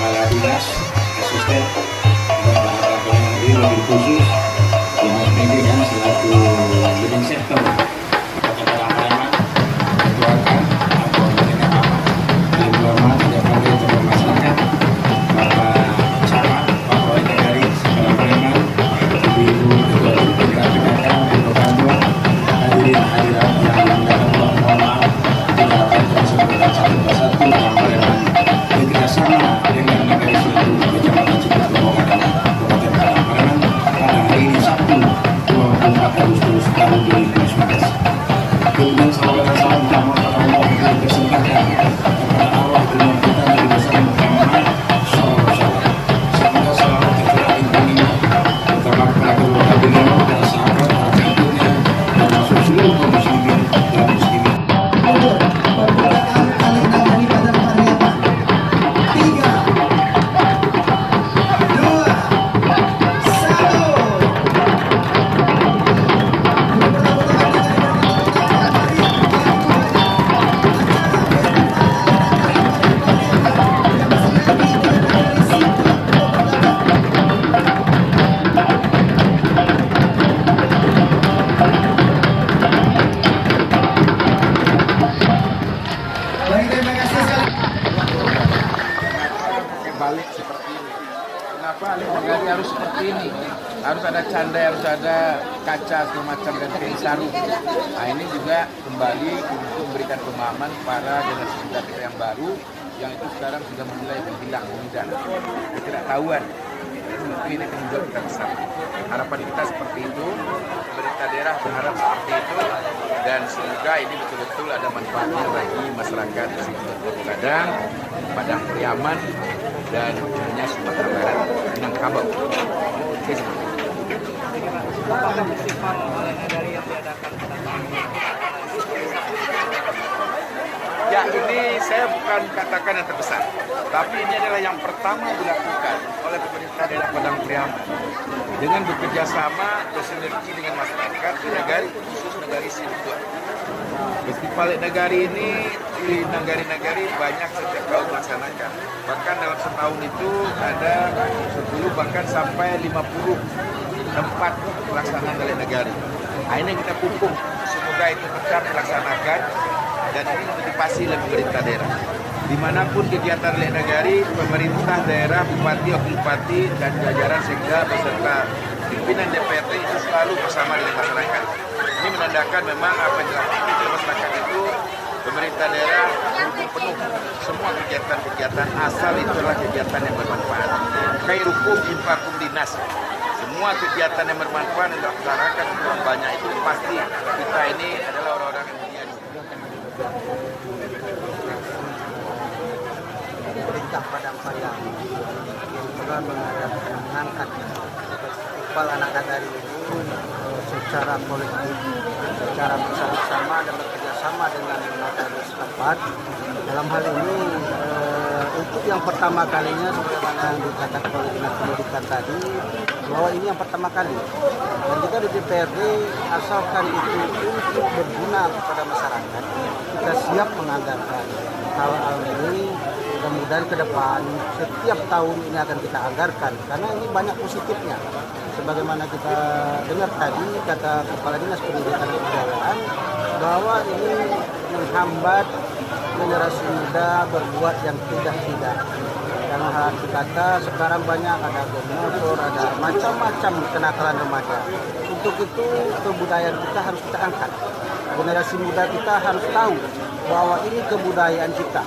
kepala dinas, asisten, dan para yang lebih khusus Dinas Pendidikan selaku leading sector Kota Palembang, keluarga, atau mereka yang berhormat kepada tokoh masyarakat, Bapak Camat, Pak Wali dari Kota Palembang, Ibu Ketua Pimpinan PKK dan Kepanduan, hadirin hadirat yang dapat mohon maaf tidak dapat disebutkan satu persatu yang Palembang bekerjasama dengan negara seluruh Kecamatan Cipinang Kabupaten Palembang pada hari ini Sabtu 24 Agustus tahun 2019. Kemudian salawat dan salam utama kepada Allah yang dipersembahkan kepada Allah Tuhan kita Nabi besar Muhammad SAW. Semoga selalu tercurah lingkungannya terutama kepada keluarga beliau dan sahabat anak-anaknya dan masuk seluruh kaum muslimin dan muslimin. Balik seperti ini. Kenapa Alif Negari harus seperti ini? Harus ada canda, harus ada kaca semacam dan kain sarung. Nah ini juga kembali untuk memberikan pemahaman para generasi muda kita yang baru, yang itu sekarang sudah mulai menghilang, ketidaktahuan. Tentu ini kemudian kita besar. Harapan kita seperti itu, pemerintah daerah berharap seperti itu, dan semoga ini betul-betul ada manfaatnya bagi masyarakat di Gadang, Padang Pariaman, dan tentunya Sumatera Barat, Minangkabau. Ya, ini saya bukan katakan yang terbesar, tapi ini adalah yang pertama dilakukan oleh pemerintah daerah Padang Pariaman dengan bekerja sama bersinergi dengan masyarakat di Nagari, khusus Nagari Sinutua. Festival Nagari ini di Nagari-Nagari banyak setiap tahun melaksanakan. Bahkan dalam setahun itu ada 10 bahkan sampai 50 tempat pelaksanaan dari Nagari. Nah, ini kita pupuk, semoga itu tetap dilaksanakan dan ini motivasi oleh pemerintah daerah. Dimanapun kegiatan Lek Nagari, pemerintah daerah, bupati, wakil bupati, dan jajaran sekda beserta pimpinan DPRD itu selalu bersama dengan masyarakat. Ini menandakan memang apa yang dilakukan oleh masyarakat itu, pemerintah daerah mendukung penuh semua kegiatan-kegiatan asal itulah kegiatan yang bermanfaat. Khairukum infakum dinas. Semua kegiatan yang bermanfaat yang dilaksanakan untuk orang banyak itu pasti kita ini adalah orang-orang yang mulia. Pemerintah Padang Pariaman telah mengangkat festival anak Nagari ini secara kolektif, secara bersama-sama dan bekerjasama dengan Nagari setempat. Dalam hal ini untuk yang pertama kalinya sebagaimana yang dikatakan oleh Dinas Pendidikan tadi, bahwa ini yang pertama kali dan kita di DPRD asalkan itu untuk berguna kepada masyarakat, kita siap menganggarkan hal-hal ini. Mudah-mudahan ke depan setiap tahun ini akan kita anggarkan karena ini banyak positifnya. Sebagaimana kita dengar tadi kata Kepala Dinas Pendidikan dan Kebudayaan bahwa ini menghambat generasi muda berbuat yang tidak-tidak. Karena arti kata sekarang banyak ada geng motor, ada macam-macam kenakalan remaja. Untuk itu kebudayaan kita harus kita angkat. Generasi muda kita harus tahu bahwa ini kebudayaan kita.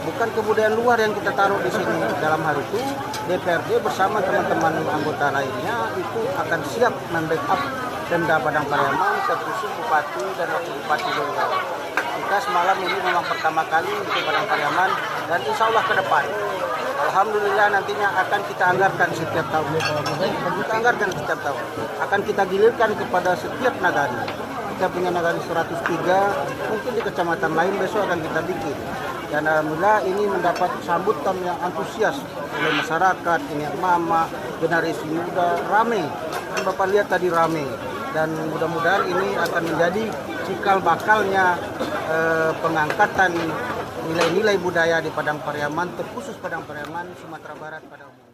Bukan kebudayaan luar yang kita taruh di sini. Dalam hal itu, DPRD bersama teman-teman anggota lainnya itu akan siap membackup Pemda Padang Pariaman, terkhusus Bupati dan Wakil Bupati Donggala. Kita semalam ini memang pertama kali di Padang Pariaman dan insya Allah ke depan. Alhamdulillah nantinya akan kita anggarkan setiap tahun. Kita anggarkan setiap tahun. Akan kita gilirkan kepada setiap nagari. Kita punya nagari 103, mungkin di kecamatan lain besok akan kita bikin. Dan alhamdulillah ini mendapat sambutan yang antusias oleh masyarakat, ini mama, generasi muda, rame. Dan Bapak lihat tadi rame. Dan mudah-mudahan ini akan menjadi cikal bakalnya pengangkatan nilai-nilai budaya di Padang Pariaman, terkhusus Padang Pariaman, Sumatera Barat pada umumnya.